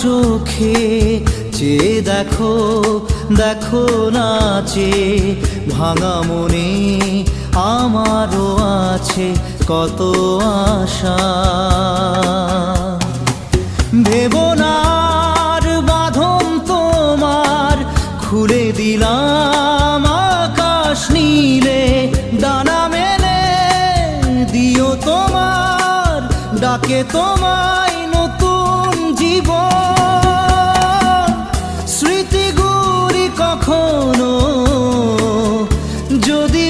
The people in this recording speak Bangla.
চোখে চেয়ে দেখো, দেখো নাচে ভাঙা মনে আমারও আছে কত আশা। ভেবনার বাঁধন তোমার খুলে দিলাম আকাশ নীলে, ডানা মেলে দিও তোমার ডাকে তোমায় নতুন জীবন। স্মৃতিগুলি কখনো যদি